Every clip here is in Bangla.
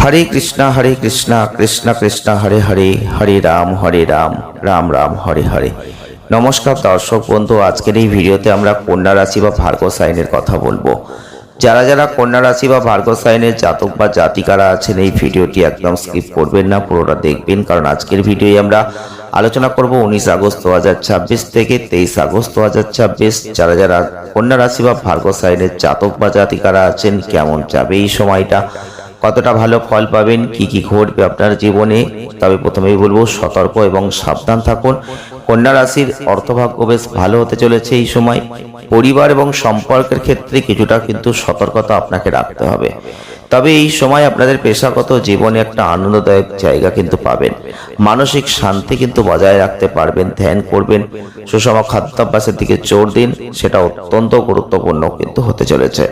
হরে কৃষ্ণ কৃষ্ণ কৃষ্ণ হরে হরে, হরে রাম রাম রাম হরে হরে। নমস্কার দর্শক বন্ধু, আজকের এই ভিডিওতে আমরা কন্যা রাশি বা ভার্গ সাইনের কথা বলবো। যারা যারা কন্যা রাশি বা ভার্গ সাইনের জাতক বা জাতিকারা আছেন, এই ভিডিওটি একদম স্কিপ করবেন না, পুরোটা দেখবেন, কারণ আজকের ভিডিওয়ে আমরা আলোচনা করব 19 আগস্ট 2026 থেকে 23 আগস্ট 2026 যারা যারা কন্যা রাশি বা ভার্গ সাইনের জাতক বা জাতিকারা আছেন কেমন যাবে এই সময়টা, কতটা ভালো ফল পাবেন, কি কি ঘটবে আপনার জীবনে। তবে প্রথমেই বলবো সতর্ক এবং সাবধান থাকুন। কন্যা রাশির অর্থভাগ্য বেশ ভালো হতে চলেছে এই সময়। পরিবার এবং সম্পর্কের ক্ষেত্রে কিছুটা কিন্তু সতর্কতা আপনাকে রাখতে হবে। তবে এই সময় আপনাদের পেশাগত জীবনে একটা আনন্দদায়ক জায়গা কিন্তু পাবেন। মানসিক শান্তি কিন্তু বজায় রাখতে পারবেন, ধ্যান করবেন, সুষম খাদ্যাভ্যাসের দিকে জোর দিন, সেটা অত্যন্ত গুরুত্বপূর্ণ কিন্তু হতে চলেছে।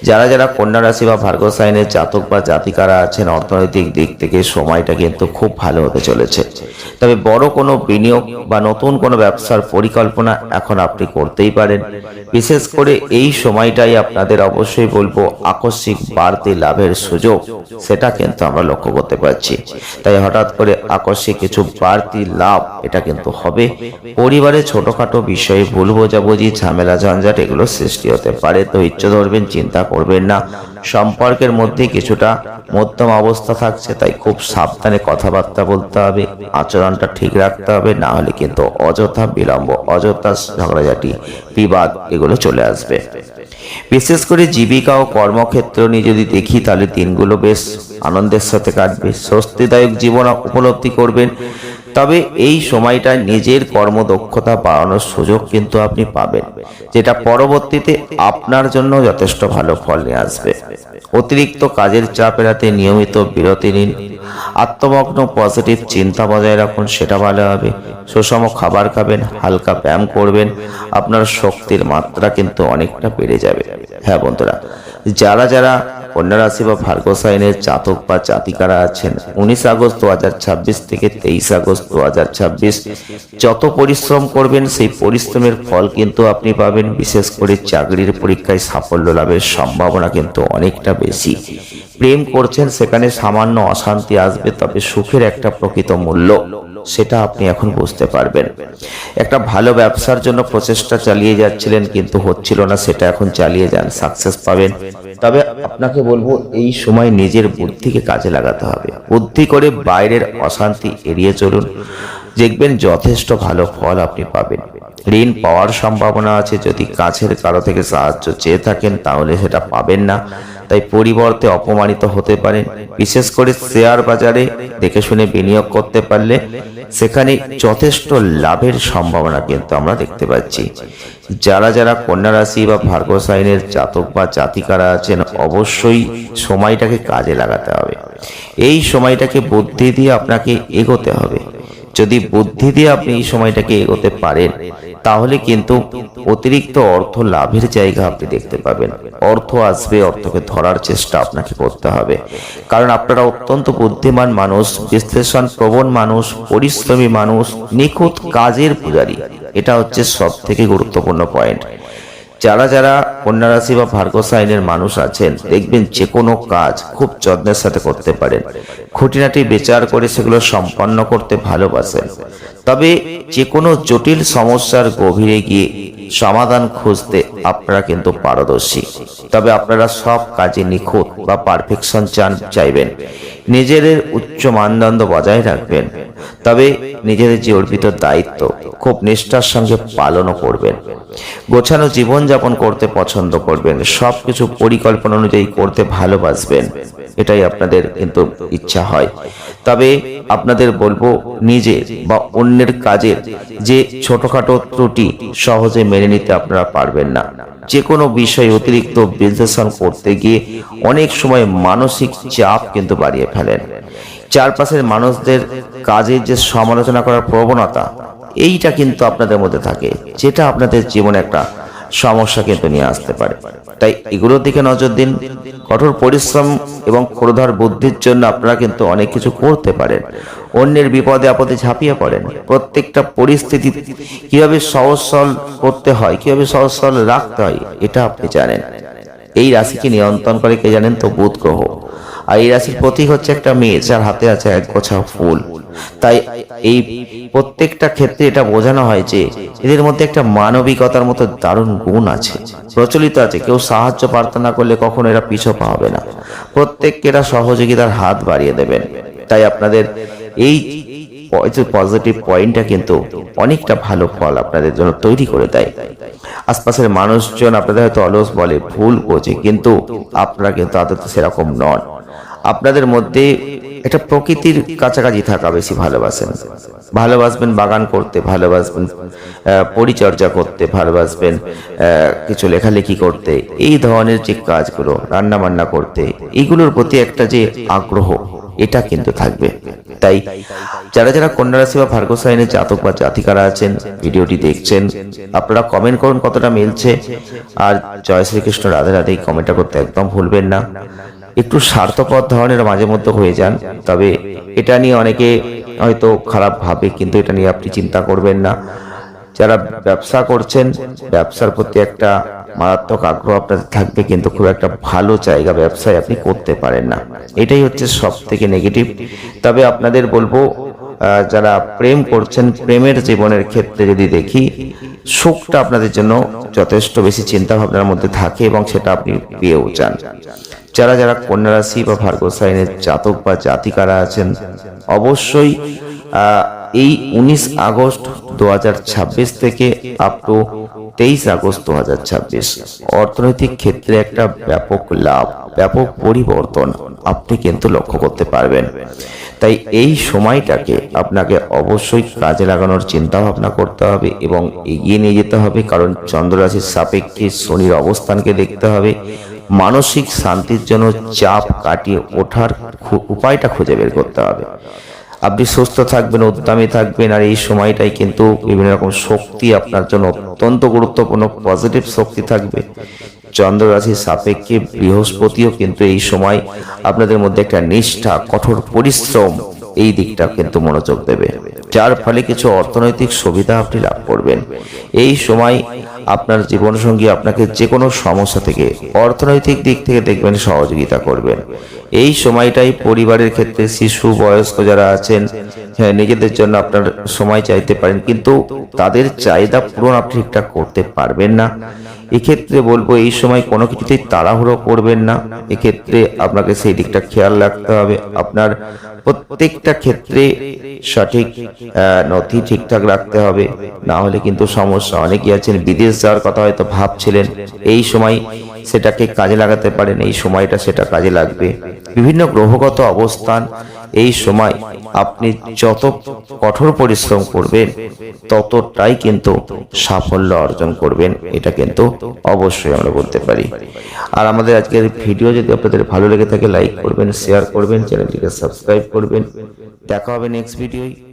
যারা যারা কন্যা রাশি বা ভার্গ সাইনের জাতক বা জাতিকারা আছেন, অর্থনৈতিক দিক থেকে সময়টা কিন্তু খুব ভালো হতে চলেছে। তবে বড় কোনো বিনিয়োগ বা নতুন কোনো ব্যবসার পরিকল্পনা এখন আপনি করতেই পারেন। বিশেষ করে এই সময়টাই আপনাদের অবশ্যই বলবো আকস্মিক বাড়তি লাভের সুযোগ, সেটা কিন্তু আমরা লক্ষ্য করতে পারছি। তাই হঠাৎ করে আকস্মিক কিছু বাড়তি লাভ এটা কিন্তু হবে। পরিবারে ছোটখাটো বিষয়ে ভুল বোঝাবুঝি, ঝামেলা ঝঞ্ঝাট এগুলো সৃষ্টি হতে পারে। ধৈর্য ধরবেন, চিন্তা করবেন না। সম্পর্কের মধ্যে কিছুটা মধ্যম অবস্থা থাকছে, তাই খুব সাবধানে কথাবার্তা বলতে হবে, আচরণটা ঠিক রাখতে হবে, না হলে কিন্তু অযথা বিলম্ব, অযথা ঝগড়াঝাটি, বিবাদ এগুলো চলে আসবে। বিশেষ করে জীবিকা ও কর্মক্ষেত্র নিয়ে যদি দেখি, তাহলে দিনগুলো বেশ আনন্দের সাথে কাটবে, স্বস্তিদায়ক জীবন উপলব্ধি করবেন। তবে এই সময়টায় নিজের কর্মদক্ষতা বাড়ানোর সুযোগ কিন্তু আপনি পাবেন, যেটা পরবর্তীতে আপনার জন্য যথেষ্ট ভালো ফল নিয়ে আসবে। অতিরিক্ত কাজের চাপ এড়াতে নিয়মিত বিরতি নিন। আত্মমগ্ন পজিটিভ চিন্তা বজায় রাখুন, সেটা ভালো হবে। সুষম খাবার খাবেন, হালকা ব্যায়াম করবেন, আপনার শক্তির মাত্রা কিন্তু অনেকটা বেড়ে যাবে। হ্যাঁ বন্ধুরা, যারা যারা কন্যা রাশি বা ভার্গ সাইনের জাতক বা জাতিকারা আছেন, 19 আগস্ট 2026 থেকে 23 আগস্ট 2026 যত পরিশ্রম করবেন সেই পরিশ্রমের ফল কিন্তু আপনি পাবেন। বিশেষ করে চাকরির পরীক্ষায় সাফল্য লাভের সম্ভাবনা কিন্তু অনেকটা বেশি। প্রেম করছেন, সেখানে সামান্য অশান্তি আসবে, তবে সুখের একটা প্রকৃত মূল্য সেটা আপনি এখন বুঝতে পারবেন। একটা ভালো ব্যবসার জন্য প্রচেষ্টা চালিয়ে যাচ্ছিলেন কিন্তু হচ্ছিল না, সেটা এখন চালিয়ে যান, সাকসেস পাবেন। তবে আপনাকে বলবো এই সময় নিজের বুদ্ধিকে কাজে লাগাতে হবে। বুদ্ধি করে বাইরের অশান্তি এড়িয়ে চলুন, দেখবেন যথেষ্ট ভালো ফল আপনি পাবেন। ঋণ পাওয়ার সম্ভাবনা আছে, যদি কাছের কারো থেকে সাহায্য চেয়ে থাকেন তাহলে সেটা পাবেন না, তাই পরিবর্তে অপমানিত হতে পারেন। বিশেষ করে শেয়ার বাজারে দেখে শুনে বিনিয়োগ করতে পারলে সেখানে যথেষ্ট লাভের সম্ভাবনা কিন্তু আমরা দেখতে পাচ্ছি। যারা যারা কন্যা রাশি বা ভার্গ সাইনের জাতক বা জাতিকারা আছেন, অবশ্যই সময়টাকে কাজে লাগাতে হবে। এই সময়টাকে বুদ্ধি দিয়ে আপনাকে এগোতে হবে। যদি বুদ্ধি দিয়ে আপনি এই সময়টাকে এগোতে পারেন, তাহলে কিন্তু অতিরিক্ত অর্থ লাভের জায়গা আপনি দেখতে পাবেন। অর্থ আসবে, অর্থকে ধরার চেষ্টা আপনাকে করতে হবে, কারণ আপনারা অত্যন্ত বুদ্ধিমান মানুষ, বিশ্লেষণ প্রবণ মানুষ, পরিশ্রমী মানুষ, নিখুঁত কাজের পূজারী। এটা হচ্ছে সব থেকে গুরুত্বপূর্ণ পয়েন্ট। যারা যারা কন্যা রাশি বা ভার্গ সাইনের মানুষ আছেন, দেখবেন যে কোনো কাজ খুব যত্নের সাথে করতে পারেন, খুঁটিনাটি বিচার করে সেগুলো সম্পন্ন করতে ভালোবাসেন। তবে যে কোনো জটিল সমস্যার গভীরে গিয়ে সমাধান খুঁজতে আপনারা কিন্তু পারদর্শী। তবে আপনারা সব কাজে নিখুঁত বা পারফেকশন চাইবেন। নিজেদের উচ্চ মানদণ্ড বজায় রাখবেন, তবে নিজেদের যে অর্পিত দায়িত্ব খুব নিষ্ঠার সঙ্গে পালনও করবেন। গোছানো জীবনযাপন করতে পছন্দ করবেন, সবকিছু পরিকল্পনা অনুযায়ী করতে ভালোবাসবেন, এটাই আপনাদের কিন্তু ইচ্ছা হয়। তবে আপনাদের বলবো নিজের বা অন্যের কাজের যে ছোটখাটো ত্রুটি সহজে মেনে নিতে আপনারা পারবেন না। যে কোনো বিষয়ে অতিরিক্ত বিশ্লেষণ করতে গিয়ে অনেক সময় মানসিক চাপ কিন্তু বাড়িয়ে ফেলেন। চারপাশের মানুষদের কাজের যে সমালোচনা করার প্রবণতা, এইটা কিন্তু আপনাদের মধ্যে থাকে, যেটা আপনাদের জীবনে একটা সমস্যা কিন্তু নিয়ে আসতে পারে। তাই এগুলোর দিকে নজর দিন। কঠোর পরিশ্রম এবং ক্ষুরধার বুদ্ধির জন্য আপনারা কিন্তু অনেক কিছু করতে পারেন। অন্যের বিপদে আপদে ঝাঁপিয়ে পড়েন। প্রত্যেকটা পরিস্থিতি কিভাবে সহজ সরল করতে হয়, কিভাবে সহজ সরল রাখতে হয়, এটা আপনি জানেন। এই রাশিকে নিয়ন্ত্রণ করে কে জানেন? তো বুধ গ্রহ। আর এই রাশির প্রতীক হচ্ছে একটা মেয়ে যার হাতে আছে এক গোছা ফুল। তাই এই প্রত্যেকটা ক্ষেত্রে এটা বোঝানো হয় যে এদের মধ্যে একটা মানবিকতার মতো দারুণ গুণ আছে, প্রচলিত আছে। কেউ সাহায্য প্রার্থনা করলে কখনো এরা পিছু পা হবে না, প্রত্যেককে এরা সহযোগিতার হাত বাড়িয়ে দেবেন। তাই আপনাদের এই পজিটিভ পয়েন্টটা কিন্তু অনেকটা ভালো ফল আপনাদের জন্য তৈরি করে দেয়। আশপাশের মানুষজন আপনাদের হয়তো অলস বলে, ভুল বোঝে, কিন্তু আপনারা কিন্তু আদতে সেরকম নন। আপনাদের মধ্যে একটা প্রকৃতির কাছাকাছি থাকা বেশি ভালোবাসবেন বাগান করতে, ভালোবাসবেন পরিচর্যা করতে, ভালোবাসবেন কিছু লেখালেখি করতে, এই ধরনের যে কাজগুলো, রান্না বান্না করতে, এইগুলোর প্রতি একটা যে আগ্রহ, এটা কিন্তু থাকবে। তাই যারা যারা কন্যা রাশি বা ভার্গো সাইনের জাতক বা জাতিকারা আছেন, ভিডিওটি দেখছেন, আপনারা কমেন্ট করুন কতটা মিলছে। আর জয় শ্রীকৃষ্ণ, রাধে রাধে কমেন্টটা করতে একদম ভুলবেন না। একটু স্বার্থপর ধরনের মাঝে মধ্যে হয়ে যান, তবে এটা নিয়ে অনেকে হয়তো খারাপ ভাবে, কিন্তু এটা নিয়ে আপনি চিন্তা করবেন না। যারা ব্যবসা করছেন, ব্যবসার প্রতি একটা মারাত্মক আগ্রহ আপনাদের থাকবে, কিন্তু খুব একটা ভালো জায়গা ব্যবসায় আপনি করতে পারেন না, এটাই হচ্ছে সব থেকে নেগেটিভ। তবে আপনাদের বলবো, যারা প্রেম করছেন, প্রেমের জীবনের ক্ষেত্রে যদি দেখি, সুখটা আপনাদের জন্য যথেষ্ট বেশি চিন্তা ভাবনার মধ্যে থাকে এবং সেটা আপনি পেয়েও যান। যারা যারা কন্যা রাশি বা ভার্গো সাইনের জাতক বা জাতিকারা আছেন, অবশ্যই এই 19 আগস্ট 2026 থেকে আপ টু 23 আগস্ট 2026 অর্থনৈতিক ক্ষেত্রে একটা ব্যাপক লাভ, ব্যাপক পরিবর্তন আপনি কিন্তু লক্ষ্য করতে পারবেন। তাই এই সময়টাকে আপনাকে অবশ্যই কাজে লাগানোর চিন্তা ভাবনা করতে হবে এবং এগিয়ে নিয়ে যেতে হবে, কারণ চন্দ্র রাশির সাপেক্ষে শনির অবস্থানকে দেখতে হবে। মানসিক শান্তির জন্য চাপ কাটিয়ে ওঠার উপায়টা খুঁজে বের করতে হবে। আপনি সুস্থ থাকবেন, উদ্যমী থাকবেন, আর এই সময়টাই কিন্তু বিভিন্ন রকম শক্তি আপনার জন্য অত্যন্ত গুরুত্বপূর্ণ, পজিটিভ শক্তি থাকবে। চন্দ্র রাশির সাপেক্ষে বৃহস্পতিও কিন্তু এই সময় আপনাদের মধ্যে একটা নিষ্ঠা, কঠোর পরিশ্রম, এই দিকটা কিন্তু মনোযোগ দেবে, যার ফলে কিছু অর্থনৈতিক সুবিধা আপনি লাভ করবেন। এই সময় আপনার জীবনসঙ্গী আপনাকে যে কোনো সমস্যা থেকে, অর্থনৈতিক দিক থেকে দেখবেন সহযোগিতা করবেন। এই সময়টাই পরিবারের ক্ষেত্রে শিশু, বয়স্ক যারা আছেন, হ্যাঁ, নিজেদের জন্য আপনার সময় চাইতে পারেন, কিন্তু তাদের চাহিদা পূরণ আপনি ঠিকঠাক করতে পারবেন না। এক্ষেত্রে বলবো, এই সময় কোনো কিছুতেই তাড়াহুড়ো করবেন না। এক্ষেত্রে আপনাকে সেই দিকটা খেয়াল রাখতে হবে। আপনার প্রত্যেকটা ক্ষেত্রে সঠিক নথি ঠিকঠাক রাখতে হবে, না হলে কিন্তু সমস্যা। অনেকেই আছেন বিদেশ যাওয়ার কথা হয়তো ভাবছিলেন, এই সময় সেটাকে কাজে লাগাতে পারেন, এই সময়টা সেটা কাজে লাগবে। বিভিন্ন গ্রহগত অবস্থান, এই সময় আপনি যত কঠোর পরিশ্রম করবেন ততটাই কিন্তু সাফল্য অর্জন করবেন, এটা কিন্তু অবশ্যই আমরা বলতে পারি। আর আমাদের আজকের ভিডিও যদি আপনাদের ভালো লেগে থাকে, লাইক করবেন, শেয়ার করবেন, চ্যানেলটিকে সাবস্ক্রাইব করবেন। দেখা হবে নেক্সট ভিডিওয়।